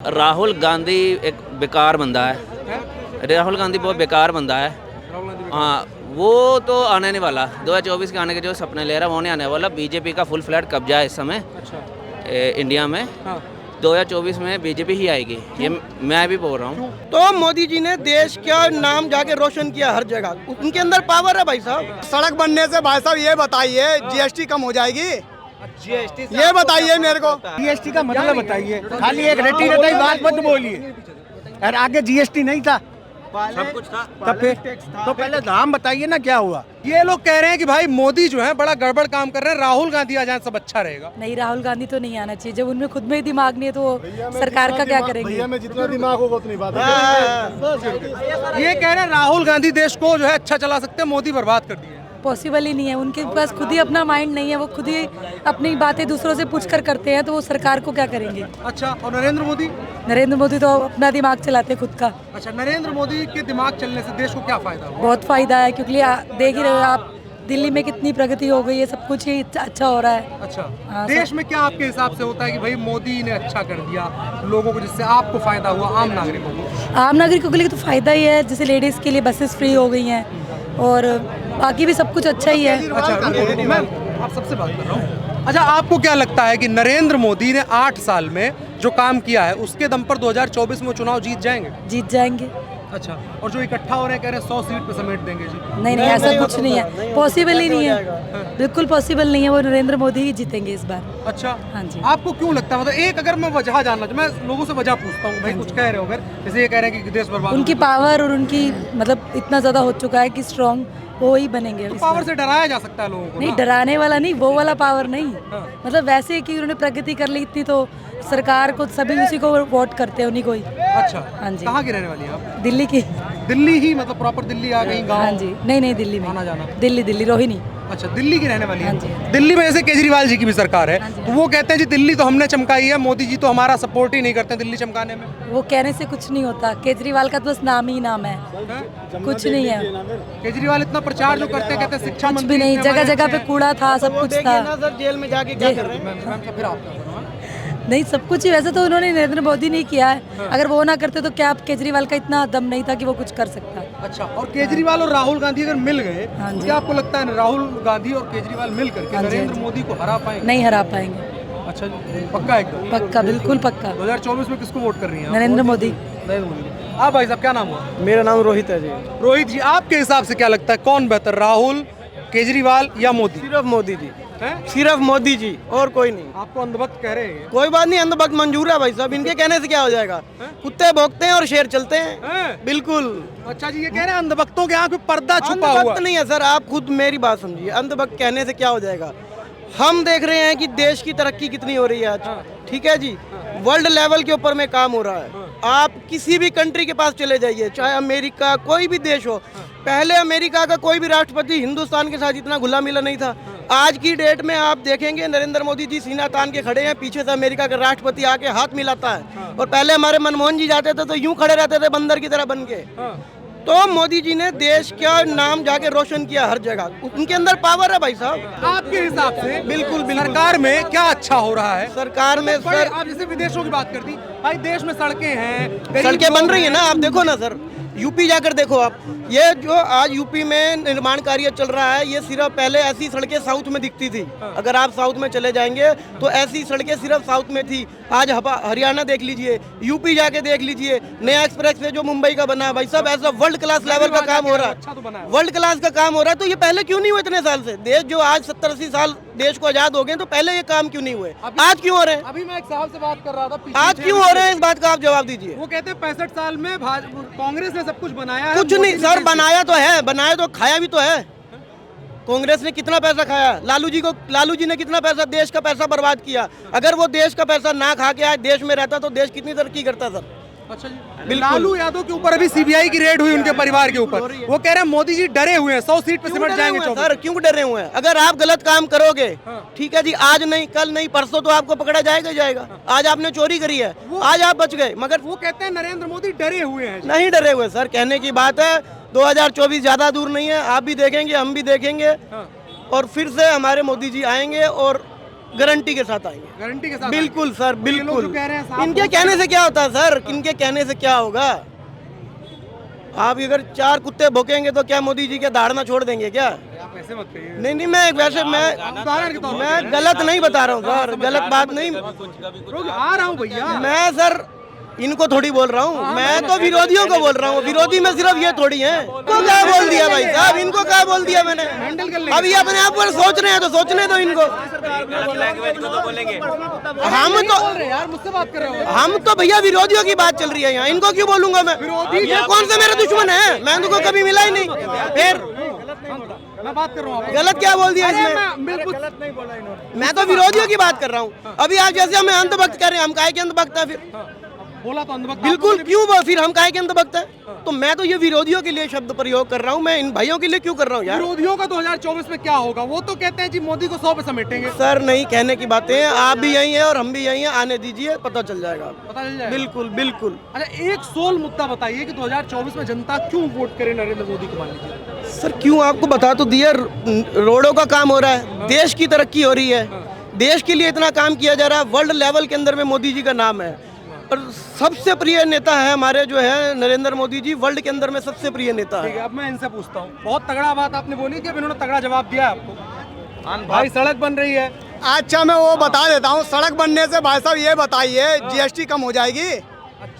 राहुल गांधी एक बेकार बंदा है। राहुल गांधी बहुत बेकार बंदा है। हाँ, वो तो आने नहीं वाला। 2024 के आने के जो सपने ले रहा है वो नहीं आने वाला। बीजेपी का फुल फ्लैट कब्जा है इस समय इंडिया में। 2024 में बीजेपी ही आएगी, ये मैं भी बोल रहा हूँ। तो मोदी जी ने देश का नाम जाके रोशन किया हर जगह। उनके अंदर पावर है भाई साहब। सड़क बनने से भाई साहब ये बताइए जीएसटी कम हो जाएगी? जीएसटी ये बताइए मेरे को। जीएसटी का मतलब बताइए। खाली एक रटी रटाई बात मत बोलिए। यार आगे जीएसटी नहीं था, सब कुछ था। तब फिर तो पहले दाम बताइए ना क्या हुआ। ये लोग कह रहे हैं कि भाई मोदी जो है बड़ा गड़बड़ काम कर रहे हैं, राहुल गांधी आ जाए सब अच्छा रहेगा। नहीं, राहुल गांधी तो नहीं आना चाहिए। जब उनमें खुद में ही दिमाग नहीं है तो वो सरकार का क्या करेंगे। भैया में जितना दिमाग होगा उतनी बात है। ये कह रहे हैं राहुल गांधी देश को जो है अच्छा चला सकते हैं, मोदी बर्बाद कर दिए। पॉसिबल ही नहीं है। उनके पास खुद ही अपना माइंड नहीं है। वो खुद ही अपनी बातें दूसरों से पूछ कर करते हैं, तो वो सरकार को क्या करेंगे। अच्छा, और नरेंद्र मोदी? नरेंद्र मोदी तो अपना दिमाग चलाते हैं खुद का। अच्छा, नरेंद्र मोदी के दिमाग चलने से देश को क्या फायदा हुआ? बहुत फायदा है, क्योंकि देख ही रहे हो आप दिल्ली में कितनी प्रगति हो गई है। सब कुछ ही अच्छा हो रहा है। अच्छा, हाँ, देश में क्या आपके हिसाब से होता है कि भाई मोदी ने अच्छा कर दिया लोगों को, जिससे आपको फायदा हुआ आम नागरिकों को? आम नागरिकों के लिए तो फायदा ही है। जैसे लेडीज़ के लिए बसेस फ्री हो गई हैं और बाकी भी सब कुछ अच्छा ही है। अच्छा, रुको, मैं आप सबसे बात कर रहा हूँ। अच्छा, आपको क्या लगता है कि नरेंद्र मोदी ने 8 साल में जो काम किया है उसके दम पर 2024 में चुनाव जीत जाएंगे? जीत जाएंगे। अच्छा, और जो इकट्ठा हो रहे हैं कह रहे हैं 100 सीट पे समेट देंगे जी? नहीं, ऐसा कुछ नहीं है। पॉसिबल ही नहीं है। बिल्कुल पॉसिबल नहीं है। वो नरेंद्र मोदी ही जीतेंगे इस बार। अच्छा, हाँ जी। आपको क्यों लगता है? मतलब एक अगर मैं वजह जानना चाहूँ, मैं लोगों से वजह पूछता हूँ, भाई कुछ कह रहे हो अगर, जैसे ये कह रहे हैं कि देश बर्बाद उनकी पावर और उनकी मतलब इतना ज्यादा हो चुका है कि स्ट्रॉन्ग वो ही बनेंगे। तो इस पावर बार। से डराया जा सकता है लोगों को नहीं, ना? डराने वाला नहीं, वो वाला पावर नहीं। हाँ। मतलब वैसे कि उन्होंने प्रगति कर ली इतनी, तो सरकार को सभी उसी को वोट करते हैं, उन्हीं को ही। अच्छा, हाँ जी। कहाँ की रहने वाली है आप? दिल्ली की। दिल्ली ही, मतलब प्रॉपर दिल्ली आ गई गाँव? हाँ जी। नहीं, दिल्ली में। आना जाना? दिल्ली रोहिणी। अच्छा, दिल्ली की रहने वाली है। हाँ जी। दिल्ली में जैसे केजरीवाल जी की भी सरकार है, हाँ जी। तो वो कहते हैं जी दिल्ली तो हमने चमकाई है, मोदी जी तो हमारा सपोर्ट ही नहीं करते दिल्ली चमकाने में। वो कहने से कुछ नहीं होता। केजरीवाल का तो बस नाम ही नाम है, कुछ नहीं है। केजरीवाल इतना प्रचार जो करते हैं, कहते हैं शिक्षा कुछ मंत्री भी नहीं। इतने जगह हमारे जगह पे अच्छे कूड़ा था, सब वो कुछ देखिए था। ना सर, जेल में जाके क्या कर रहे हैं। हैं। मैम, फिर आप क्या करो? नहीं, सब कुछ ही वैसे तो उन्होंने नरेंद्र मोदी ने किया है। अगर वो ना करते तो क्या केजरीवाल का इतना दम नहीं था कि वो कुछ कर सकता। अच्छा, और केजरीवाल और राहुल गांधी अगर मिल गए, हाँ तो जी। क्या आपको लगता है राहुल गांधी और केजरीवाल मिल करके हाँ जी, नरेंद्र हाँ जी। मोदी को हरा पाएंगे? नहीं हरा पाएंगे। अच्छा जी, पक्का एकदम? पक्का, बिल्कुल पक्का। 2024 में किसको वोट कर रही हैं आप? नरेंद्र मोदी। नरेंद्र मोदी। आप भाई साहब क्या नाम हुआ? मेरा नाम रोहित है जी। रोहित जी, आपके हिसाब से क्या लगता है कौन बेहतर, राहुल, केजरीवाल या मोदी? सिर्फ मोदी जी, हैं? सिर्फ मोदी जी, और कोई नहीं। आपको अंधभक्त कह रहे हैं? कोई बात नहीं, अंधभक्त मंजूर है भाई साहब। इनके कहने से क्या हो जाएगा। कुत्ते भौंकते हैं और शेर चलते हैं। हैं? बिल्कुल। अच्छा जी, ये कह रहे हैं अंधभक्तों के आंख में पर्दा छुपा हुआ अंधभक्त नहीं है सर, आप खुद मेरी बात समझिए। अंधभक्त कहने से क्या हो जाएगा। हम देख रहे हैं कि देश की तरक्की कितनी हो रही है आज। ठीक है जी, वर्ल्ड लेवल के ऊपर में काम हो रहा है। आप किसी भी कंट्री के पास चले जाइए, चाहे अमेरिका, कोई भी देश हो। पहले अमेरिका का कोई भी राष्ट्रपति हिंदुस्तान के साथ इतना घुला मिला नहीं था। आज की डेट में आप देखेंगे नरेंद्र मोदी जी सीना तान के खड़े हैं, पीछे से अमेरिका का राष्ट्रपति आके हाथ मिलाता है। और पहले हमारे मनमोहन जी जाते थे तो यूं खड़े रहते थे बंदर की तरह बन के। तो मोदी जी ने देश का नाम जाके रोशन किया हर जगह। उनके अंदर पावर है भाई साहब। आपके हिसाब से बिल्कुल बिल्कुल। सरकार में क्या अच्छा हो रहा है? सरकार में बड़े, सर आप जैसे विदेशों की बात करती, भाई देश में सड़कें हैं, गरीब सड़कें बन लोग रही है ना। हैं। आप देखो ना सर, यूपी जाकर देखो आप। ये जो आज यूपी में निर्माण कार्य चल रहा है, ये सिर्फ पहले ऐसी सड़कें साउथ में दिखती थी। अगर आप साउथ में चले जाएंगे तो ऐसी सड़कें सिर्फ साउथ में थी। आज हरियाणा देख लीजिए, यूपी जाके देख लीजिए, नया एक्सप्रेस वे जो मुंबई का बना है भाई साहब, ऐसा वर्ल्ड क्लास लेवल का काम हो रहा अच्छा तो बना है। है। वर्ल्ड क्लास का काम हो रहा है। तो ये पहले क्यों नहीं हुआ इतने साल से? देश जो आज 70-80 साल देश को आजाद हो गए, तो पहले ये काम क्यों नहीं हुए? आज क्यों हो रहे हैं? अभी मैं एक साहब से बात कर रहा था, पिछले आज 6 क्यों हो रहे हैं, इस बात का आप जवाब दीजिए। वो कहते हैं 65 साल में कांग्रेस ने सब कुछ बनाया है। कुछ नहीं सर, बनाया तो है, बनाया तो खाया भी तो है। कांग्रेस ने कितना पैसा खाया? लालू जी ने कितना पैसा, देश का पैसा बर्बाद किया। अगर वो देश का पैसा ना खा के आज देश में रहता तो देश कितनी तरक्की करता सर। अच्छा जी, लालू यादव के ऊपर अभी सीबीआई की रेड हुई उनके परिवार के ऊपर। वो कह रहे हैं मोदी जी डरे हुए हैं, 100 सीट पे सिमट जाएंगे। सर क्यों डरे हुए हैं? अगर आप गलत काम करोगे, ठीक है जी, आज नहीं कल नहीं परसों तो आपको पकड़ा जाएगा ही जाएगा। आज आपने चोरी करी है, आज आप बच गए, मगर वो कहते हैं नरेंद्र मोदी डरे हुए हैं। नहीं डरे हुए सर, कहने की बात है। 2024 ज्यादा दूर नहीं है, आप भी देखेंगे, हम भी देखेंगे, और फिर से हमारे मोदी जी आएंगे और गारंटी के साथ आएंगे। गारंटी के साथ बिल्कुल सर, ये लोग बिल्कुल। जो कह रहे हैं साहब, इनके कहने से क्या होता है सर, इनके कहने से क्या होगा? आप अगर 4 कुत्ते भौंकेंगे तो क्या मोदी जी के दहाड़ना छोड़ देंगे क्या? आप ऐसे मत कहिए। नहीं नहीं, मैं वैसे उदाहरण के तौर पर मैं गलत नहीं बता रहा हूँ सर, गलत बात नहीं। आ रहा हूँ भैया। मैं सर इनको थोड़ी बोल रहा हूँ, मैं तो विरोधियों को बोल रहा हूँ। विरोधी में सिर्फ ये थोड़ी है। इनको क्या बोल दिया भाई साहब, इनको क्या बोल दिया मैंने? अभी अपने आप पर सोच रहे हैं तो सोचने दो इनको। हम तो भैया विरोधियों की बात चल रही है यहाँ, इनको क्यों बोलूंगा मैं? ये कौन से मेरे दुश्मन है? मैं इनको कभी मिला ही नहीं। फिर मैं बात कर रहा हूँ, गलत क्या बोल दिया इसमें? बिल्कुल मैं तो विरोधियों की बात कर रहा हूँ। अभी आप जैसे हमें अंधभक्त कर रहे हैं, हम काहे के अंधभक्त है फिर? बोला तो अंधभक्त बिल्कुल, क्यों फिर हम काहे के अंधभक्त है? तो मैं तो ये विरोधियों के लिए शब्द प्रयोग कर रहा हूँ, मैं इन भाइयों के लिए क्यों कर रहा हूँ यार? विरोधियों का 2024 में क्या होगा? वो तो कहते हैं जी मोदी को 100 पे समेटेंगे। सर नहीं, कहने की बातें हैं। आप भी यही हैं और हम भी यही हैं, आने दीजिए, पता चल जाएगा। पता चल जाएगा। बिल्कुल बिल्कुल। अच्छा, एक सोल मुद्दा बताइए कि 2024 में जनता क्यों वोट करे नरेंद्र मोदी को? मान लीजिए सर क्यों, आपको बता तो दिया, रोडों का काम हो रहा है, देश की तरक्की हो रही है, देश के लिए इतना काम किया जा रहा है, वर्ल्ड लेवल के अंदर में मोदी जी का नाम है। और सबसे प्रिय नेता है हमारे जो है नरेंद्र मोदी जी, वर्ल्ड के अंदर में सबसे प्रिय नेता ठीक है। है, अब मैं इनसे पूछता हूँ, बहुत तगड़ा बात आपने बोली कि अब इन्होंने तगड़ा जवाब दिया है आपको। भाई सड़क बन रही है। अच्छा मैं वो बता देता हूँ, सड़क बनने से भाई साहब ये बताइए जीएसटी कम हो जाएगी?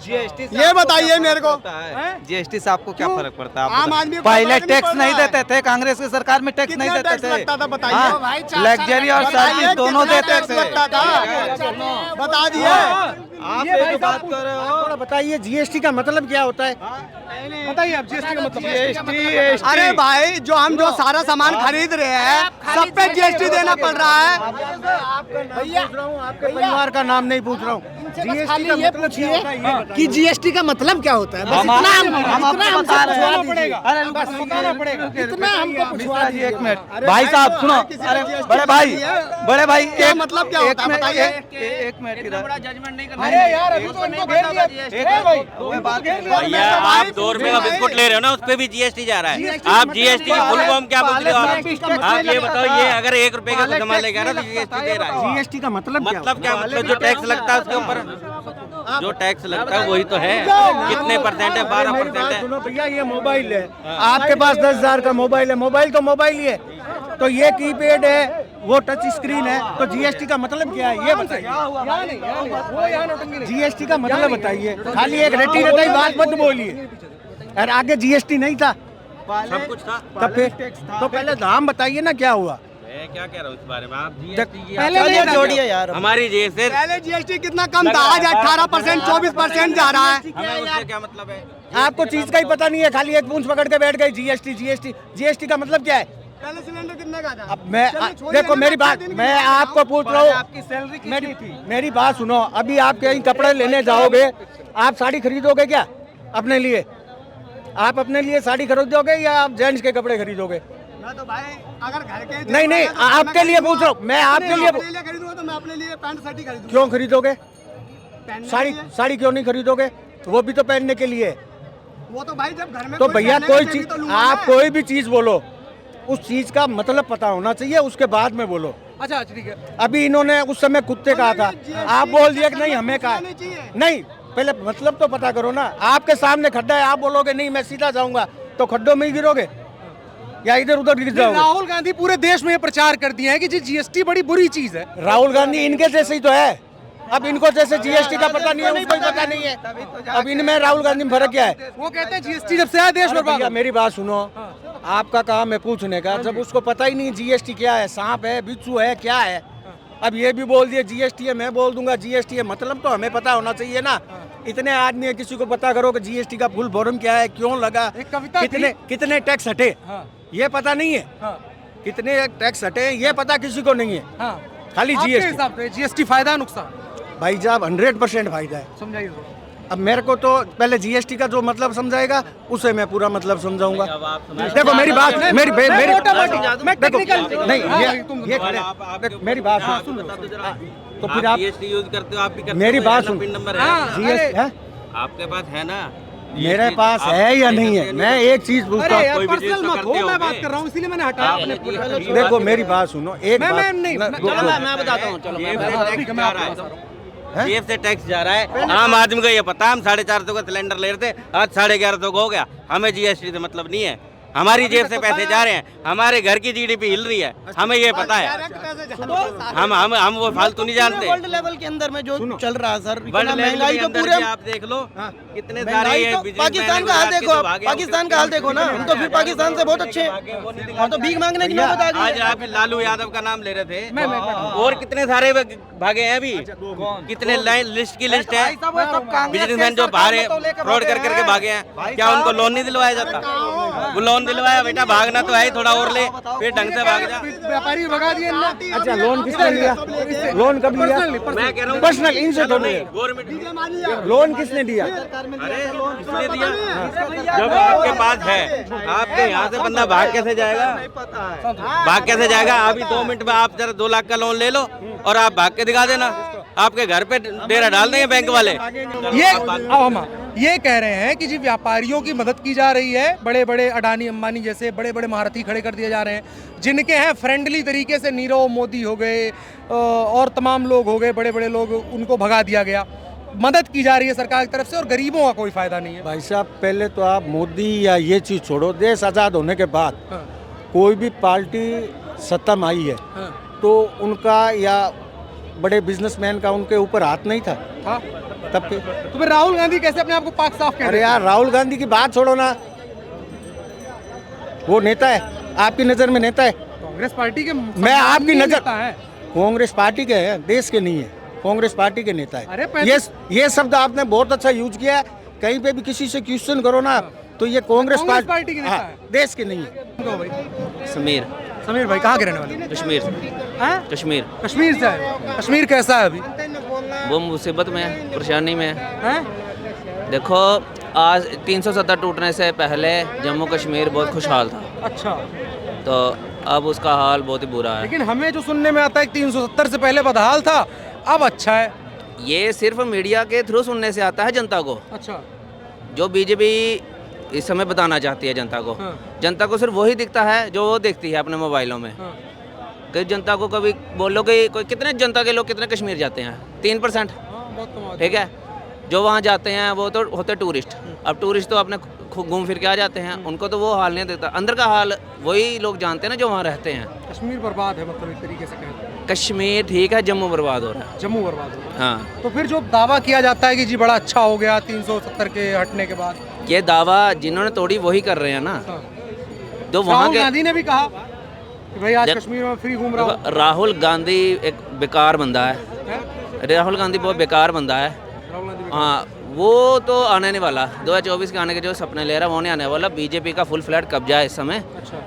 जीएसटी ये बताइए मेरे को। जीएसटी से आपको क्या फर्क पड़ता है? आम आदमी को पहले फर्क टैक्स नहीं पड़ रहा देते थे, कांग्रेस की सरकार में टैक्स नहीं कितना देते टैक्स थे। लगता था बताइए? लग्जरी और सर्विस दोनों देते थे। लगता था, बता दिए। आप ये बात कर रहे हो, थोड़ा बताइए जीएसटी का मतलब क्या होता है? बताइए आप जीएसटी का मतलब। अरे भाई जो हम जो सारा सामान खरीद रहे हैं सब पे जीएसटी देना पड़ रहा है। आपके परिवार का नाम नहीं पूछ रहा हूँ। जीएसटी का मतलब क्या होता है कि जीएसटी का मतलब क्या होता है? बस इतना हमको बताना पड़ेगा। अरे बताना पड़ेगा। इतना हमको पूछवा दीजिए। एक मिनट भाई साहब सुनो। अरे बड़े भाई क्या मतलब क्या होता है बताइए? एक मिनट इधर। जजमेंट नहीं करना। अरे यार अभी तो इनको घेर दिया। भैया आप 2 रुपए का बिस्कुट ले रहे हो ना, उस पे भी जीएसटी जा रहा है। आप जीएसटी की फुल फॉर्म क्या पूछ रहे हो? आप ये बताओ, ये अगर 1 रुपए का कुछ सामान लेके आ रहा है तो जीएसटी दे रहा है। जीएसटी का मतलब क्या? मतलब क्या मतलब? जो टैक्स लगता है उसके ऊपर, जो टैक्स लगता है वही तो है। कितने परसेंट है? 12% है। सुनो भैया, ये मोबाइल है, आपके पास 10,000 का मोबाइल है, मोबाइल तो मोबाइल ही है, तो ये कीपैड है, वो टच स्क्रीन है, तो जीएसटी का मतलब क्या है ये बताइए? जीएसटी का मतलब बताइए। खाली एक रट्टी रटाई बात मत बोलिए। और आगे जीएसटी नहीं था, सब कुछ था। तब फिर तो पहले दाम बताइए ना क्या हुआ? मैं क्या कह रहा हूँ इस बारे में? आप चलिए जोड़िए यार। हमारी जेब से पहले जीएसटी कितना कम था, आज 18% 24% जा रहा है। हमें उससे क्या मतलब है? आपको चीज का ही पता नहीं है, खाली एक पूंछ पकड़ के बैठ गए जीएसटी जीएसटी। जीएसटी का मतलब क्या है? पहले सिलेंडर कितने का था? अब मैं देखो मेरी बात, मैं आपको पूछ रहा हूँ, मेरी बात सुनो। अभी आप कहीं कपड़े लेने जाओगे, आप साड़ी खरीदोगे क्या अपने लिए? आप अपने लिए साड़ी खरीदोगे या आप जेंट्स के कपड़े खरीदोगे? मैं तो भाई अगर घर के नहीं आपके लिए पूछ रहा हूँ मैं, आपके लिए खरीदूंगा तो मैं अपने लिए पैंट शर्ट ही खरीदूंगा। क्यों खरीदोगे? साड़ी क्यों नहीं खरीदोगे? तो वो भी तो पहनने के लिए। वो तो भाई जब घर में तो भैया कोई तो चीज, आप कोई भी चीज बोलो, उस चीज का मतलब पता होना चाहिए, उसके बाद में बोलो। अच्छा ठीक है। अभी इन्होंने उस समय कुत्ते कहा था, आप बोल दिया कि नहीं हमें कहा नहीं। पहले मतलब तो पता करो ना। आपके सामने खड्डा है, आप बोलोगे नहीं मैं सीधा जाऊंगा, तो खड्डों में ही गिरोगे या इधर उधर गिर जाओगे? राहुल गांधी पूरे देश में ये प्रचार कर दिया है कि जी जीएसटी बड़ी बुरी चीज है। राहुल गांधी इनके जैसे ही तो है। अब इनको जैसे जीएसटी का पता नहीं है, उसको ही पता नहीं है। अब इनमें राहुल गांधी में फर्क क्या है? वो कहते हैं जीएसटी जब से आया देश में। भैया मेरी बात सुनो, आपका काम है पूछने का, जब उसको पता ही नहीं जीएसटी क्या है, सांप है बिच्छू है क्या है। अब ये भी बोल दिए जीएसटी है, मैं बोल दूंगा जीएसटी है, मतलब तो हमें पता होना चाहिए ना। इतने आदमी है, किसी को पता करो कि जीएसटी का फुल फॉर्म क्या है, क्यों लगा, एक कविता कितने टैक्स हटे, ये पता नहीं है। कितने टैक्स हटे ये पता किसी को नहीं है। खाली जीएसटी। जीएसटी फायदा नुकसान? भाई साहब 100% फायदा है। समझाइए। अब मेरे को तो पहले जीएसटी का जो मतलब समझाएगा उसे मैं पूरा मतलब समझाऊंगा। देखो मेरी बात, मेरी देखो नहीं ये मेरी बात सुन। तो फिर आप जीएसटी यूज करते हो, आप भी करते हो, मेरी बात सुन। पिन नंबर है जीएसटी है आपके पास है ना? मेरे पास है या नहीं है? मैं एक चीज पूछता अरे हूँ। यार पर्सनल मत हो, मैं बात कर रहा हूँ इसीलिए मैंने हटाया अपने देखो मेरी बात सुनो, एक मैं बात नहीं मैं बताता हूँ, चलो मैं ठीक है, मैं आपको बता रहा हूँ। जेब से टैक्स जा रहा है। आम आदमी को ये पता है, हम 450 का सिलेंडर ले रहे थे, आज 1150 का हो गया। हमें जीएसटी से मतलब नहीं है, हमारी जेब से पैसे जा रहे हैं, हमारे घर की जीडीपी हिल रही है, हमें ये पता है। हम वो फालतू नहीं जानते। वर्ल्ड लेवल के अंदर में जो चल रहा है सर, वर्ल्ड इतना लेवल महंगाई के तो अंदर पूरे भी आप देख लो, कितने सारे महंगाई ये तो businessmen पाकिस्तान का हाल गुजरात के देखो, जो आप भागे, पाकिस्तान का हाल देखो ना, हम तो फिर पाकिस्तान से बहुत अच्छे हैं, और तो भीख मांगने की नौबत आ गई आज है। आप लालू यादव का नाम ले रहे थे, और कितने सारे भागे हैं अभी, कितने लाइन लिस्ट की लिस्ट है। बिजनेसमैन जो बाहर फ्रॉड कर करके भागे हैं, क्या उनको लोन नहीं दिलवाया जाता? वो लोन दिलवाया, बेटा भागना तो है ही, थोड़ा और ले, फिर ढंग से भाग जा। व्यापारी भगा दिए ना। अच्छा लोन किसने लिया? लोन कब लिया? मैं कह रहा हूँ पर्सनल इनसे तो नहीं, गवर्नमेंट लोन किसने दिया? अरे किसने दिया? जब आपके पास है, आपके यहाँ से बंदा भाग कैसे जाएगा? भाग कैसे जाएगा? अभी 2 मिनट में आप जरा 2 लाख का लोन ले लो और आप भाग के दिखा देना, आपके घर पे डेरा डाल देंगे बैंक वाले। ये कह रहे हैं कि जी व्यापारियों की मदद की जा रही है, बड़े बड़े अडानी अंबानी जैसे बड़े बड़े महारथी खड़े कर दिए जा रहे हैं, जिनके हैं फ्रेंडली तरीके से नीरव मोदी हो गए और तमाम लोग हो गए, बड़े बड़े लोग, उनको भगा दिया गया। मदद की जा रही है सरकार की तरफ से और गरीबों का कोई फायदा नहीं है। भाई साहब पहले तो आप मोदी या ये चीज छोड़ो, देश आज़ाद होने के बाद कोई भी पार्टी सत्ता में आई है तो उनका या बड़े बिजनेसमैन का उनके ऊपर हाथ नहीं था तब के। तो फिर राहुल गांधी कैसे अपने आप को पाक साफ कहते अरे हैं? यार राहुल गांधी की बात छोड़ो ना, वो नेता है, आपकी नज़र में नेता है? कांग्रेस पार्टी के मैं आपकी नजर नेता है। कांग्रेस पार्टी के हैं, देश के नहीं है, कांग्रेस पार्टी के नेता अरे है। ये शब्द आपने बहुत अच्छा यूज किया है, कहीं पे भी किसी से क्वेश्चन करो ना तो ये कांग्रेस पार्टी के नेता हाँ, है। देश के नहीं है। समीर समीर भाई कहाँ के रहने वाले? कश्मीर से। हैं? कश्मीर कश्मीर से आए। कश्मीर कैसा है अभी? वो मुसीबत में है, परेशानी में है। हैं? देखो आज 370 टूटने से पहले जम्मू कश्मीर बहुत खुशहाल था, अच्छा, तो अब उसका हाल बहुत ही बुरा है। लेकिन हमें जो सुनने में आता है 370 से पहले बदहाल था, अब अच्छा है। ये सिर्फ मीडिया के थ्रू सुनने से आता है जनता को, अच्छा, जो बीजेपी इस समय बताना चाहती है जनता को। हाँ। जनता को सिर्फ वही दिखता है जो वो देखती है अपने मोबाइलों में। हाँ। कि जनता को कभी बोलो कि कोई कितने जनता के लोग कितने कश्मीर जाते हैं? 3%। हाँ, बहुत कमाल। ठीक है, जो वहाँ जाते हैं वो तो होते टूरिस्ट। अब टूरिस्ट तो अपने घूम फिर के आ जाते हैं, उनको तो वो हाल नहीं देता। अंदर का हाल वही लोग जानते हैं ना जो वहाँ रहते हैं। कश्मीर बर्बाद है, मतलब एक तरीके से कहते हैं। कश्मीर ठीक है, जम्मू बर्बाद हो रहा है। जम्मू बर्बाद हो गया। हाँ, तो फिर जो दावा किया जाता है कि जी बड़ा अच्छा हो गया 370 के हटने के बाद, ये दावा जिन्होंने तोड़ी वही कर रहे हैं ना, हाँ। जो वहाँ राहुल के। गांधी ने भी कहा कि भाई आज कश्मीर में फ्री घूम रहा हूँ। राहुल गांधी एक बेकार बंदा है। राहुल गांधी बहुत बेकार बंदा है। राहुल गांधी हाँ, वो तो आने नहीं वाला। 2024 के आने के जो सपने ले रहा है वो नहीं आने वाला। बीजेपी का फुल फ्लैट कब्जा है इस समय अच्छा,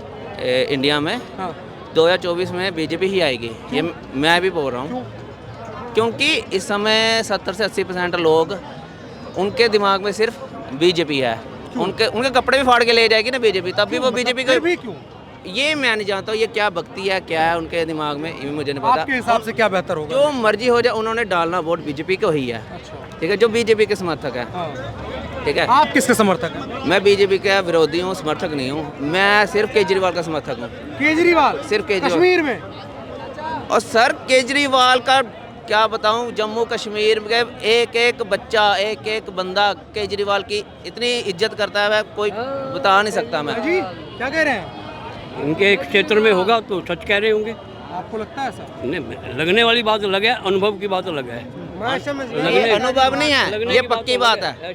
इंडिया में। हाँ। 2024 में बीजेपी ही आएगी, ये मैं भी बोल रहा हूँ। क्योंकि इस समय 70 से 80% लोग, उनके दिमाग में सिर्फ बीजेपी है। उनके कपड़े भी फाड़ के ले जाएगी ना बीजेपी, तब भी वो बीजेपी फिर को। भी क्यों? ये मैं नहीं जानता हूँ, ये क्या भक्ति है, क्या है उनके दिमाग में, ये भी मुझे नहीं आपके पता। हिसाब से क्या बेहतर होगा? जो मर्जी हो जाए, उन्होंने डालना वोट बीजेपी को ही है। अच्छा, ठीक है, जो बीजेपी के समर्थक है। हाँ। ठीक है, आप किसके समर्थक हैं? मैं बीजेपी का विरोधी हूँ, समर्थक नहीं हूँ। मैं सिर्फ केजरीवाल का समर्थक हूँ, केजरीवाल? सिर्फ केजरीवाल। कश्मीर में? और सर केजरीवाल का क्या बताऊं, जम्मू कश्मीर में एक एक बच्चा, एक एक बंदा केजरीवाल की इतनी इज्जत करता है, कोई बता नहीं सकता मैं। जी क्या कह रहे हैं? उनके एक क्षेत्र में होगा तो सच कह रहे होंगे। आपको लगता है ऐसा? नहीं, लगने वाली बात अलग है, अनुभव की बात अलग है। ये अनुभव नहीं है, ये पक्की बात है।